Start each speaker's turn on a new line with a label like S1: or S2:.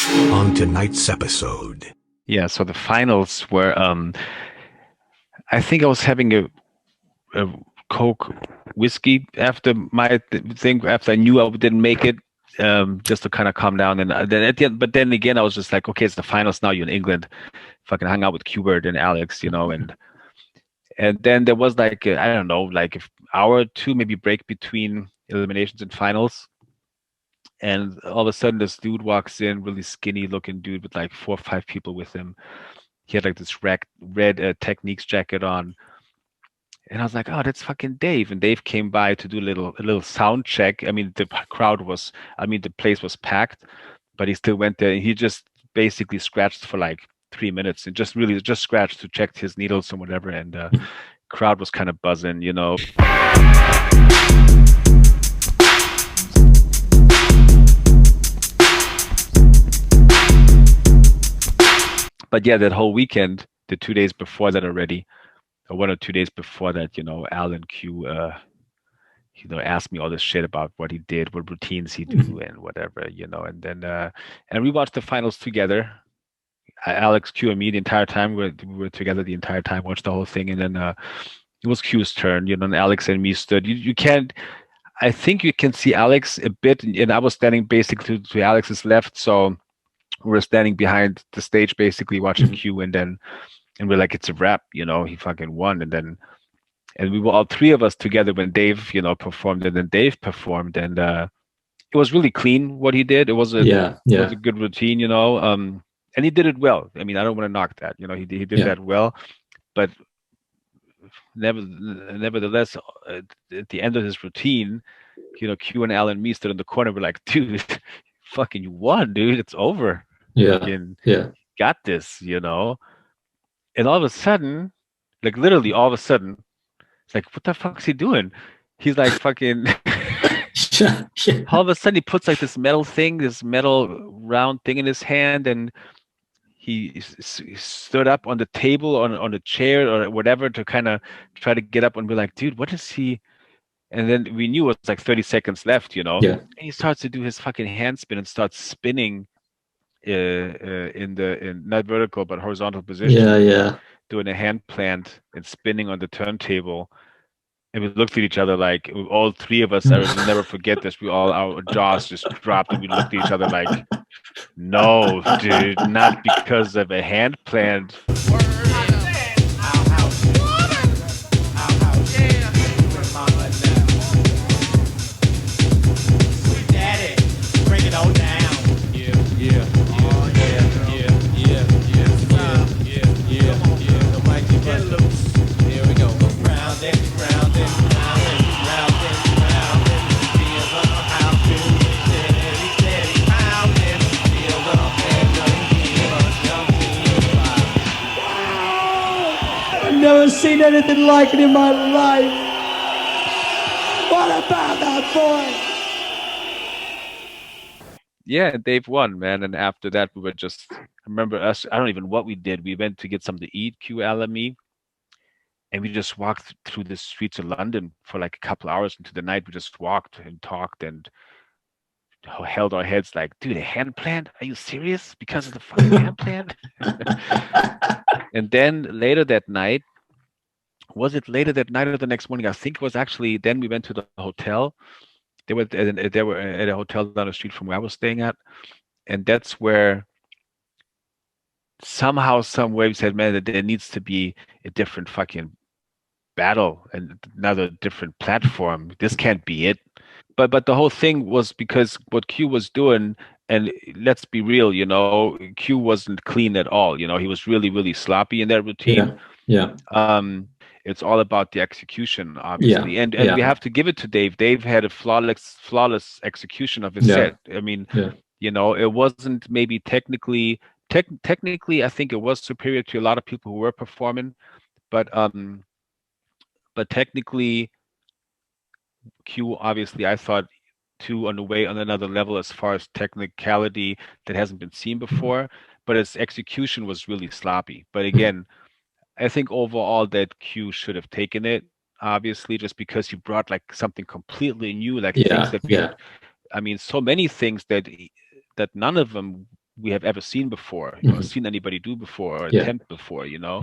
S1: On tonight's episode.
S2: Yeah, so the finals were I think I was having a Coke whiskey after my thing after I knew I didn't make it, just to kind of calm down. And then at the end, but then again, I was just like, okay, it's the finals now. You're in England. Fucking hung out with Qbert and Alex, and then there was like I don't know, like an hour or two maybe break between eliminations and finals. And all of a sudden, this dude walks in, really skinny looking dude with like four or five people with him. He had like this red Techniques jacket on. And I was like, oh, that's fucking Dave. And Dave came by to do a little sound check. I mean, the place was packed, but he still went there and he just basically scratched for like 3 minutes and just scratched to check his needles and whatever. And crowd was kind of buzzing. But yeah, that whole weekend, the 2 days before that already, or 1 or 2 days before that, Al and Q, asked me all this shit about what he did, what routines he do, and whatever, and then and we watched the finals together. Alex, Q, and me the entire time. We were together the entire time, watched the whole thing, and then it was Q's turn, and Alex and me stood. You can't. I think you can see Alex a bit, and I was standing basically to Alex's left, so we were standing behind the stage, basically watching Q, and we're like, it's a wrap, he fucking won, and we were all three of us together when Dave, performed, and then Dave performed, and it was really clean what he did. It was a
S3: Yeah,
S2: it was
S3: yeah,
S2: a good routine, and he did it well. I mean, I don't want to knock that, he did
S3: yeah.
S2: that well, but nevertheless, at the end of his routine, Q and Al and me stood in the corner. We're like, dude, fucking you won, dude. It's over.
S3: Yeah,
S2: Fucking
S3: yeah.
S2: got this. And all of a sudden, like literally all of a sudden, it's like, what the fuck is he doing? He's like fucking
S3: Yeah, yeah.
S2: all of a sudden he puts like this metal round thing in his hand, and he stood up on the table, on the chair or whatever, to kind of try to get up, and be like, dude, what is he? And then we knew it was like 30 seconds left,
S3: Yeah.
S2: and he starts to do his fucking hand spin and starts spinning in not vertical but horizontal
S3: Yeah,
S2: position,
S3: yeah.
S2: doing a hand plant and spinning on the turntable. And we looked at each other like, all three of us, I will never forget this. Our jaws just dropped, and we looked at each other like, no, dude, not because of a hand plant.
S4: Never seen anything like it in my life. What about that boy?
S2: Yeah, Dave won, man. And after that, we were just, I remember us, I don't even know what we did. We went to get something to eat, Q, Al, and me, and we just walked through the streets of London for like a couple hours into the night. We just walked and talked and held our heads like, dude, a hand plant? Are you serious? Because of the fucking hand plant? And then later that night, was it later that night or the next morning? I think it was actually, then we went to the hotel. They were at a hotel down the street from where I was staying at. And that's where somehow, some way we said, man, that there needs to be a different fucking battle and another different platform. This can't be it. But the whole thing was because what Q was doing, and let's be real, Q wasn't clean at all. He was really, really sloppy in that routine.
S3: Yeah, yeah,
S2: Um, it's all about the execution,
S3: yeah,
S2: obviously, and we
S3: yeah,
S2: have to give it to Dave. Dave had a flawless execution of his
S3: yeah,
S2: set. I mean,
S3: yeah,
S2: it wasn't maybe technically, I think it was superior to a lot of people who were performing, but technically, Q, obviously, I thought two on the way on another level as far as technicality that hasn't been seen before, but its execution was really sloppy. But again, I think overall that Q should have taken it, obviously, just because he brought like something completely new, like things
S3: yeah,
S2: that
S3: yeah,
S2: I mean, so many things that none of them we have ever seen before, or seen anybody do before, or
S3: Yeah.
S2: attempt before, you know.